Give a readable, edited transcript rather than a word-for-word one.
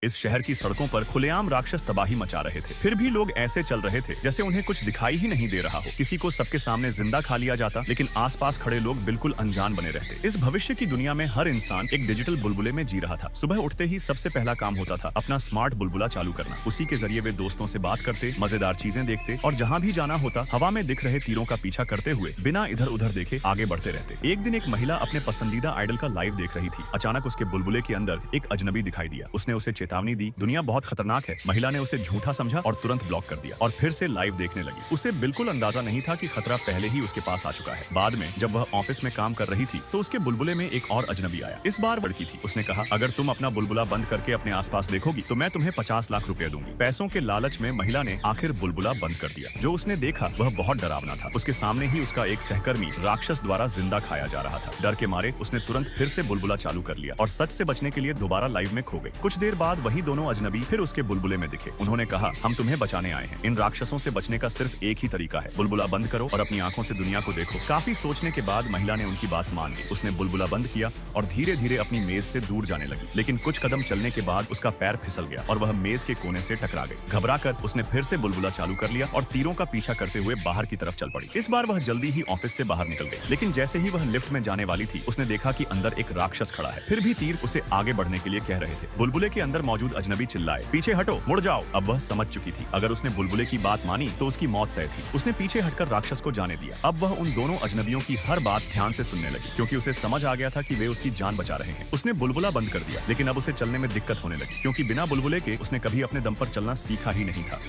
इस शहर की सड़कों पर खुलेआम राक्षस तबाही मचा रहे थे। फिर भी लोग ऐसे चल रहे थे जैसे उन्हें कुछ दिखाई ही नहीं दे रहा हो। किसी को सबके सामने जिंदा खा लिया जाता, लेकिन आसपास खड़े लोग बिल्कुल अनजान बने रहते। इस भविष्य की दुनिया में हर इंसान एक डिजिटल बुलबुले में जी रहा था। सुबह उठते ही सबसे पहला काम होता था अपना स्मार्ट बुलबुला चालू करना। उसी के जरिए वे दोस्तों से बात करते, मजेदार चीजें देखते और जहाँ भी जाना होता हवा में दिख रहे तीरों का पीछा करते हुए बिना इधर उधर देखे आगे बढ़ते रहते। एक दिन एक महिला अपने पसंदीदा आइडल का लाइव देख रही थी। अचानक उसके बुलबुले के अंदर एक अजनबी दिखाई दिया। उसने उसे चेतावनी दी, दुनिया बहुत खतरनाक है। महिला ने उसे झूठा समझा और तुरंत ब्लॉक कर दिया और फिर से लाइव देखने लगी। उसे बिल्कुल अंदाजा नहीं था कि खतरा पहले ही उसके पास आ चुका है। बाद में जब वह ऑफिस में काम कर रही थी तो उसके बुलबुले में एक और अजनबी आया। इस बार लड़की थी। उसने कहा, अगर तुम अपना बुलबुला बंद करके अपने आसपास देखोगी तो मैं तुम्हें 50 लाख रुपए दूंगी। पैसों के लालच में महिला ने आखिर बुलबुला बंद कर दिया। जो उसने देखा वह बहुत डरावना था। उसके सामने ही उसका एक सहकर्मी राक्षस द्वारा जिंदा खाया जा रहा था। डर के मारे उसने तुरंत फिर से बुलबुला चालू कर लिया और सच से बचने के लिए दोबारा लाइव में खो गई। कुछ देर बाद वही दोनों अजनबी फिर उसके बुलबुले में दिखे। उन्होंने कहा, हम तुम्हें बचाने आए हैं। इन राक्षसों से बचने का सिर्फ एक ही तरीका है, बुलबुला बंद करो और अपनी आंखों से दुनिया को देखो। काफी सोचने के बाद महिला ने उनकी बात मान ली। उसने बुलबुला बंद किया और धीरे धीरे अपनी मेज से दूर जाने लगी। लेकिन कुछ कदम चलने के बाद उसका पैर फिसल गया और वह मेज के कोने से टकरा गई। घबराकर उसने फिर से बुलबुला चालू कर लिया और तीरों का पीछा करते हुए बाहर की तरफ चल पड़ी। इस बार वह जल्दी ही ऑफिस से बाहर निकल गई। लेकिन जैसे ही वह लिफ्ट में जाने वाली थी उसने देखा कि अंदर एक राक्षस खड़ा है। फिर भी तीर उसे आगे बढ़ने के लिए कह रहे थे। बुलबुले के अंदर मौजूद अजनबी चिल्लाए, पीछे हटो, मुड़ जाओ। अब वह समझ चुकी थी, अगर उसने बुलबुले की बात मानी तो उसकी मौत तय थी। उसने पीछे हटकर राक्षस को जाने दिया। अब वह उन दोनों अजनबियों की हर बात ध्यान से सुनने लगी, क्योंकि उसे समझ आ गया था कि वे उसकी जान बचा रहे हैं। उसने बुलबुला बंद कर दिया, लेकिन अब उसे चलने में दिक्कत होने लगी, क्योंकि बिना बुलबुले के उसने कभी अपने दम पर चलना सीखा ही नहीं था।